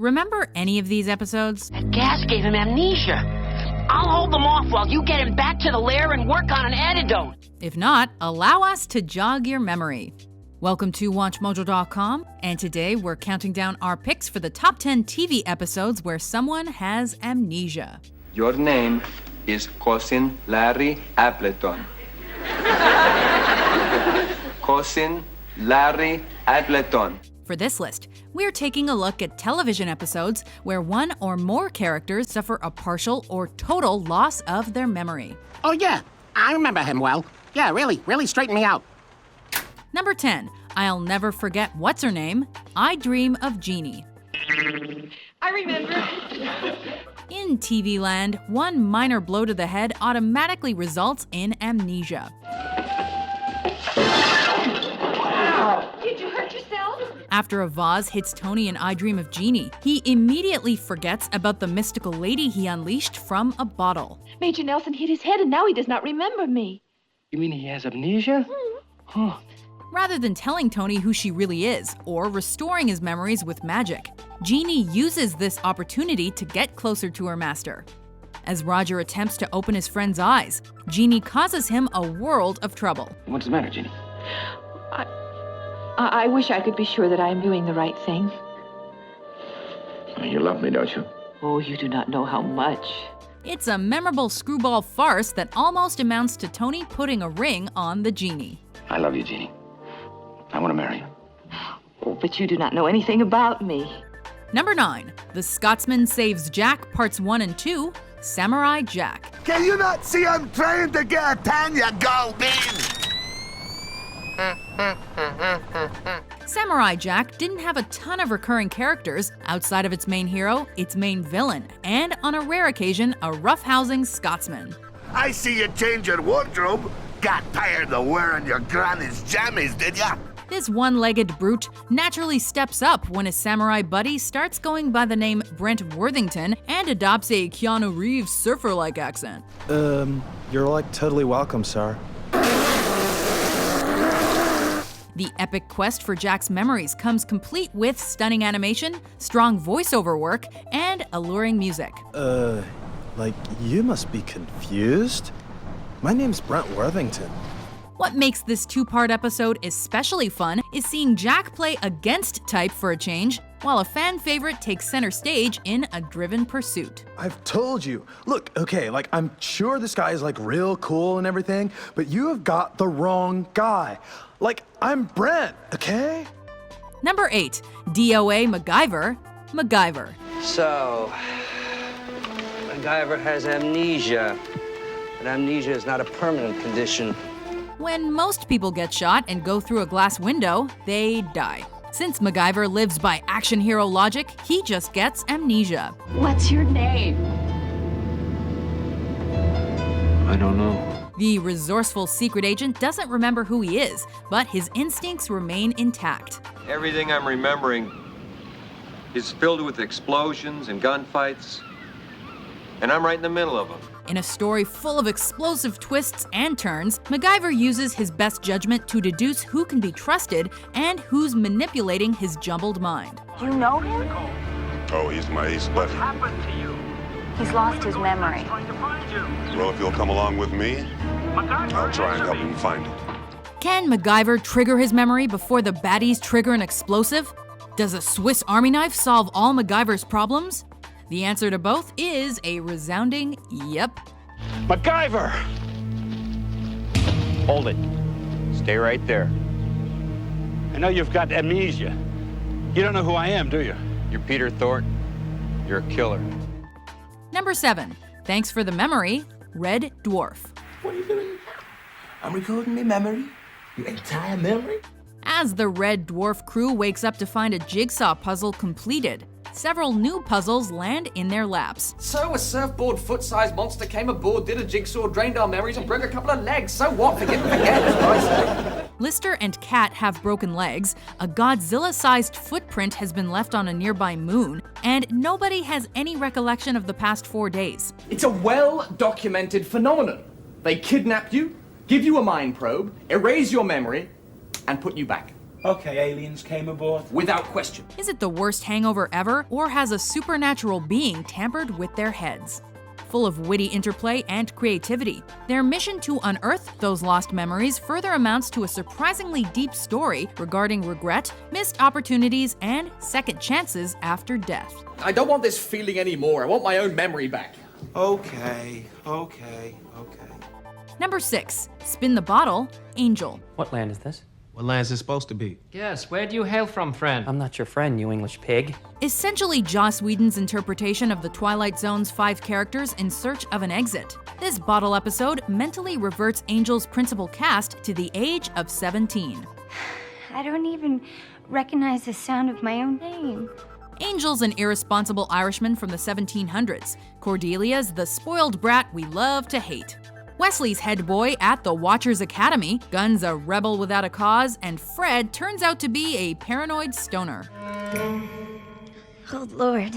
Remember any of these episodes? That gas gave him amnesia. I'll hold them off while you get him back to the lair and work on an antidote. If not, allow us to jog your memory. Welcome to WatchMojo.com, and today we're counting down our picks for the top 10 TV episodes where someone has amnesia. Your name is Cousin Larry Appleton. Cousin Larry Appleton. For this list, we're taking a look at television episodes where one or more characters suffer a partial or total loss of their memory. Oh yeah, I remember him well. Yeah, really straightened me out. Number 10, I'll never forget what's her name, I Dream of Jeannie. I remember. In TV land, one minor blow to the head automatically results in amnesia. Did you hurt yourself? After a vase hits Tony in I Dream of Jeannie, he immediately forgets about the mystical lady he unleashed from a bottle. Major Nelson hit his head and now he does not remember me. You mean he has amnesia? Huh. Rather than telling Tony who she really is, or restoring his memories with magic, Jeannie uses this opportunity to get closer to her master. As Roger attempts to open his friend's eyes, Jeannie causes him a world of trouble. What's the matter, Jeannie? I wish I could be sure that I am doing the right thing. You love me, don't you? Oh, you do not know how much. It's a memorable screwball farce that almost amounts to Tony putting a ring on the genie. I love you, Jeannie. I want to marry you. Oh, but you do not know anything about me. Number 9, The Scotsman Saves Jack Parts 1 and 2, Samurai Jack. Can you not see I'm trying to get a tan, you gold bean? Samurai Jack didn't have a ton of recurring characters outside of its main hero, its main villain, and on a rare occasion, a roughhousing Scotsman. I see you change your wardrobe. Got tired of wearing your granny's jammies, did ya? This one-legged brute naturally steps up when his samurai buddy starts going by the name Brent Worthington and adopts a Keanu Reeves surfer-like accent. You're like totally welcome, sir. The epic quest for Jack's memories comes complete with stunning animation, strong voiceover work, and alluring music. You must be confused? My name's Brent Worthington. What makes this two-part episode especially fun is seeing Jack play against type for a change, while a fan favorite takes center stage in a driven pursuit. I've told you. Look, okay, I'm sure this guy is real cool and everything, but you have got the wrong guy. I'm Brent, okay? Number 8, DOA MacGyver. So, MacGyver has amnesia, but amnesia is not a permanent condition. When most people get shot and go through a glass window, they die. Since MacGyver lives by action hero logic, he just gets amnesia. What's your name? I don't know. The resourceful secret agent doesn't remember who he is, but his instincts remain intact. Everything I'm remembering is filled with explosions and gunfights, and I'm right in the middle of them. In a story full of explosive twists and turns, MacGyver uses his best judgment to deduce who can be trusted and who's manipulating his jumbled mind. You know him? Oh, he's my ace buddy. He's lost his memory. Well, if you'll come along with me, I'll try and help him find it. Can MacGyver trigger his memory before the baddies trigger an explosive? Does a Swiss Army knife solve all MacGyver's problems? The answer to both is a resounding yep. MacGyver! Hold it. Stay right there. I know you've got amnesia. You don't know who I am, do you? You're Peter Thornton. You're a killer. Number 7, thanks for the memory, Red Dwarf. What are you doing? I'm recording my memory. Your entire memory? As the Red Dwarf crew wakes up to find a jigsaw puzzle completed, several new puzzles land in their laps. So a surfboard foot-sized monster came aboard, did a jigsaw, drained our memories, and broke a couple of legs. So what? Forget, as I say. Lister and Kat have broken legs, a Godzilla-sized footprint has been left on a nearby moon, and nobody has any recollection of the past 4 days. It's a well-documented phenomenon. They kidnap you, give you a mind probe, erase your memory, and put you back. Okay, aliens came aboard. Without question. Is it the worst hangover ever, or has a supernatural being tampered with their heads? Full of witty interplay and creativity, their mission to unearth those lost memories further amounts to a surprisingly deep story regarding regret, missed opportunities, and second chances after death. I don't want this feeling anymore. I want my own memory back. Okay. Number 6. Spin the Bottle, Angel. What land is this? What land is this supposed to be? Yes, where do you hail from, friend? I'm not your friend, you English pig. Essentially Joss Whedon's interpretation of the Twilight Zone's 5 characters in search of an exit. This bottle episode mentally reverts Angel's principal cast to the age of 17. I don't even recognize the sound of my own name. Angel's an irresponsible Irishman from the 1700s. Cordelia's the spoiled brat we love to hate. Wesley's head boy at the Watchers Academy, Gunn's a rebel without a cause, and Fred turns out to be a paranoid stoner. Oh, Lord.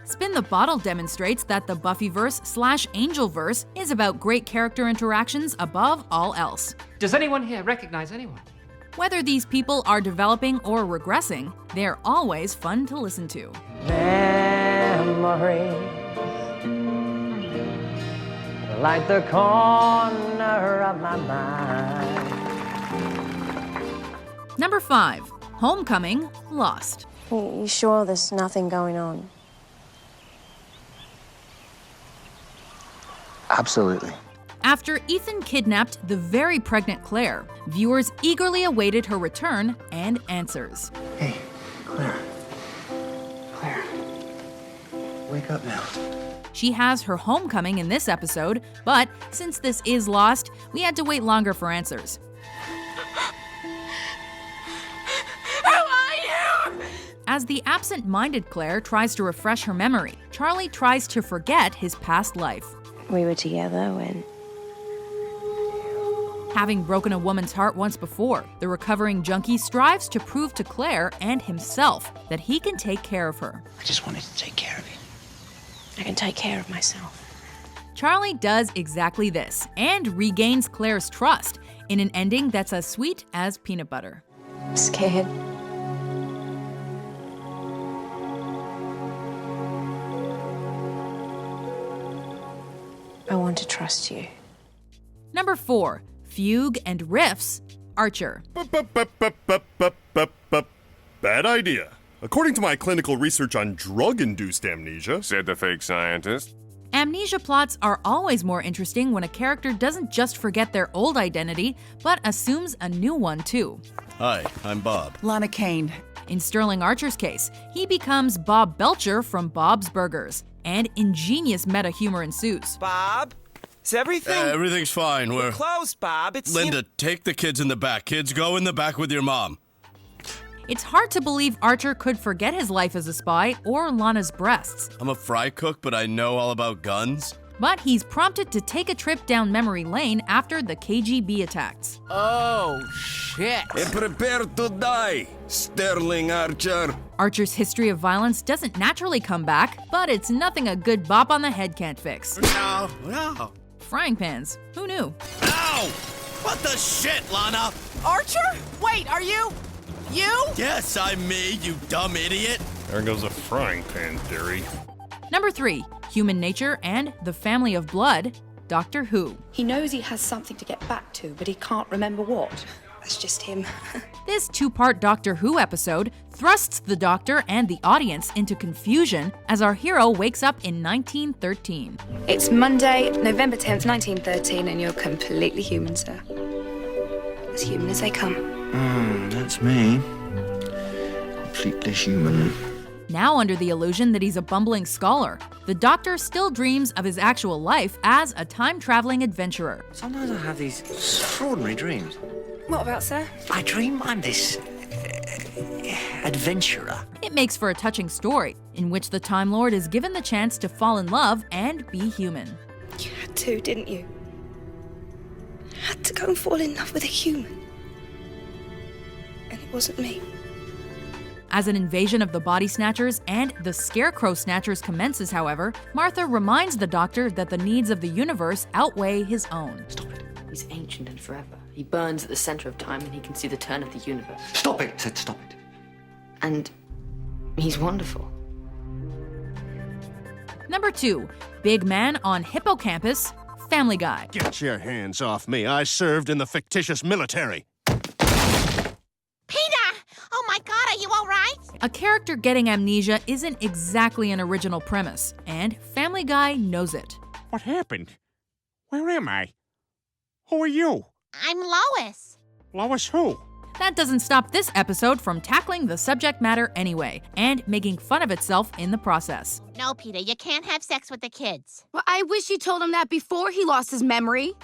Spin the Bottle demonstrates that the Buffyverse/Angelverse is about great character interactions above all else. Does anyone here recognize anyone? Whether these people are developing or regressing, they're always fun to listen to. Memories, like the corner of my mind. Number 5. Homecoming, Lost. You sure there's nothing going on? Absolutely. After Ethan kidnapped the very pregnant Claire, viewers eagerly awaited her return and answers. Hey, Claire. Claire. Wake up now. She has her homecoming in this episode, but since this is Lost, we had to wait longer for answers. Who are you? As the absent-minded Claire tries to refresh her memory, Charlie tries to forget his past life. We were together when... Having broken a woman's heart once before, the recovering junkie strives to prove to Claire and himself that he can take care of her. I just wanted to take care of you. I can take care of myself. Charlie does exactly this and regains Claire's trust in an ending that's as sweet as peanut butter. I'm scared. I want to trust you. Number 4. Fugue and Riffs, Archer. Bad idea. According to my clinical research on drug-induced amnesia, said the fake scientist. Amnesia plots are always more interesting when a character doesn't just forget their old identity, but assumes a new one too. Hi, I'm Bob. Lana Kane. In Sterling Archer's case, he becomes Bob Belcher from Bob's Burgers, and ingenious meta-humor ensues. Bob? Is everything? Everything's fine. We're closed, Bob. It's Linda, take the kids in the back. Kids, go in the back with your mom. It's hard to believe Archer could forget his life as a spy or Lana's breasts. I'm a fry cook, but I know all about guns. But he's prompted to take a trip down memory lane after the KGB attacks. Oh, shit. And prepare to die, Sterling Archer. Archer's history of violence doesn't naturally come back, but it's nothing a good bop on the head can't fix. No. Frying pans. Who knew? Ow! What the shit, Lana? Archer? Wait, are you? You? Yes, I'm me, you dumb idiot. There goes a frying pan theory. Number 3. Human Nature and the Family of Blood, Doctor Who. He knows he has something to get back to, but he can't remember what. That's just him. This 2-part Doctor Who episode thrusts the Doctor and the audience into confusion as our hero wakes up in 1913. It's Monday, November 10th, 1913, and you're completely human, sir. As human as they come. That's me. Completely human. Now under the illusion that he's a bumbling scholar, the Doctor still dreams of his actual life as a time-traveling adventurer. Sometimes I have these extraordinary dreams. What about, sir? I dream I'm this... adventurer. It makes for a touching story, in which the Time Lord is given the chance to fall in love and be human. You had to, didn't you? You had to go and fall in love with a human. And it wasn't me. As an invasion of the Body Snatchers and the Scarecrow Snatchers commences, however, Martha reminds the Doctor that the needs of the universe outweigh his own. Stop it. He's ancient and forever. He burns at the center of time and he can see the turn of the universe. Stop it, Sid, stop it. And he's wonderful. Number 2, big man on hippocampus, Family Guy. Get your hands off me. I served in the fictitious military. Peter! Oh my God, are you all right? A character getting amnesia isn't exactly an original premise, and Family Guy knows it. What happened? Where am I? Who are you? I'm Lois. Lois who? That doesn't stop this episode from tackling the subject matter anyway, and making fun of itself in the process. No, Peter, you can't have sex with the kids. Well, I wish you told him that before he lost his memory.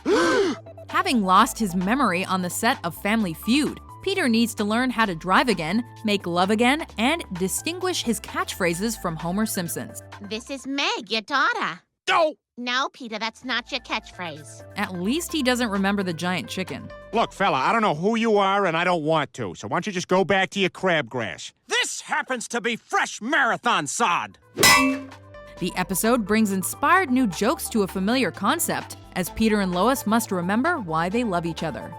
Having lost his memory on the set of Family Feud, Peter needs to learn how to drive again, make love again, and distinguish his catchphrases from Homer Simpson's. This is Meg, your daughter. No! No, Peter, that's not your catchphrase. At least he doesn't remember the giant chicken. Look, fella, I don't know who you are and I don't want to, so why don't you just go back to your crabgrass? This happens to be fresh marathon sod. The episode brings inspired new jokes to a familiar concept, as Peter and Lois must remember why they love each other.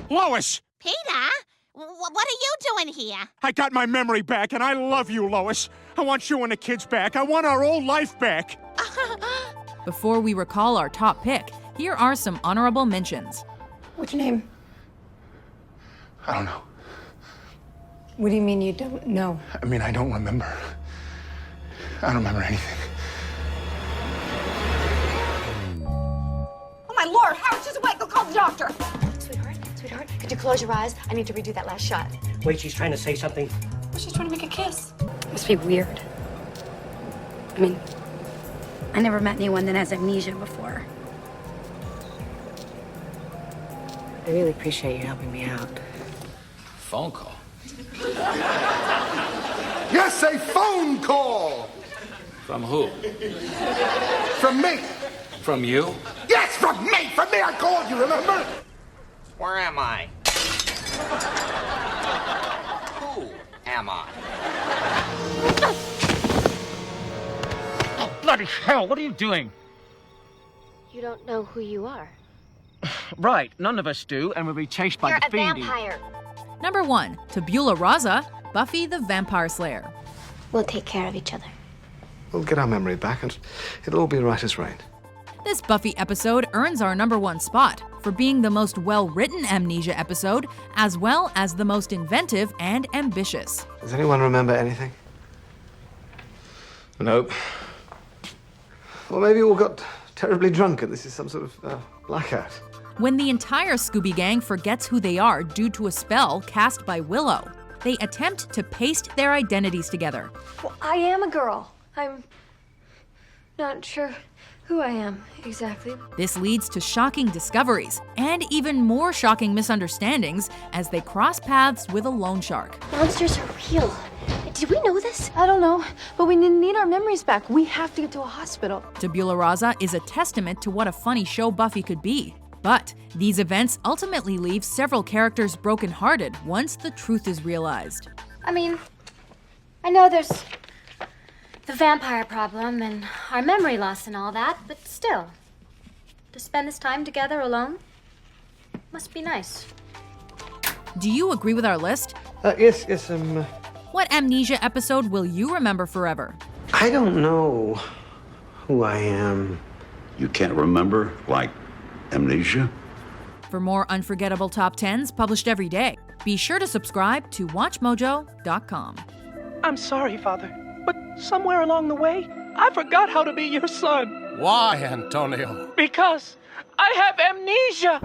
Lois! Peter, what are you doing here? I got my memory back and I love you, Lois. I want you and the kids back. I want our old life back. Before we recall our top pick, here are some honorable mentions. What's your name? I don't know. What do you mean you don't know? I mean, I don't remember. I don't remember anything. Oh my Lord, Howard, just wait, go call the doctor. Sweetheart, could you close your eyes? I need to redo that last shot. Wait, she's trying to say something. Well, she's trying to make a kiss. Must be weird. I mean, I never met anyone that has amnesia before. I really appreciate you helping me out. Phone call. Yes, a phone call! From who? From me! From you? Yes, from me! From me, I called you, remember? Where am I? Who am I? Oh, bloody hell, what are you doing? You don't know who you are. Right, none of us do, and we'll be chased by You're the a fiend. vampire. Number 1, Tabula Rasa, Buffy the Vampire Slayer. We'll take care of each other. We'll get our memory back, and it'll all be right as rain. This Buffy episode earns our number 1 spot for being the most well-written amnesia episode, as well as the most inventive and ambitious. Does anyone remember anything? Nope. Or maybe we all got terribly drunk and this is some sort of blackout. When the entire Scooby Gang forgets who they are due to a spell cast by Willow, they attempt to paste their identities together. Well, I am a girl. I'm not sure who I am exactly. This leads to shocking discoveries and even more shocking misunderstandings as they cross paths with a loan shark. Monsters are real. Did we know this? I don't know, but we need our memories back. We have to get to a hospital. Tabula Rasa is a testament to what a funny show Buffy could be. But these events ultimately leave several characters brokenhearted once the truth is realized. I mean, I know there's the vampire problem and our memory loss and all that, but still, to spend this time together alone must be nice. Do you agree with our list? Yes. What amnesia episode will you remember forever? I don't know who I am. You can't remember, like amnesia? For more unforgettable top 10s published every day, be sure to subscribe to WatchMojo.com. I'm sorry, Father, but somewhere along the way, I forgot how to be your son. Why, Antonio? Because I have amnesia.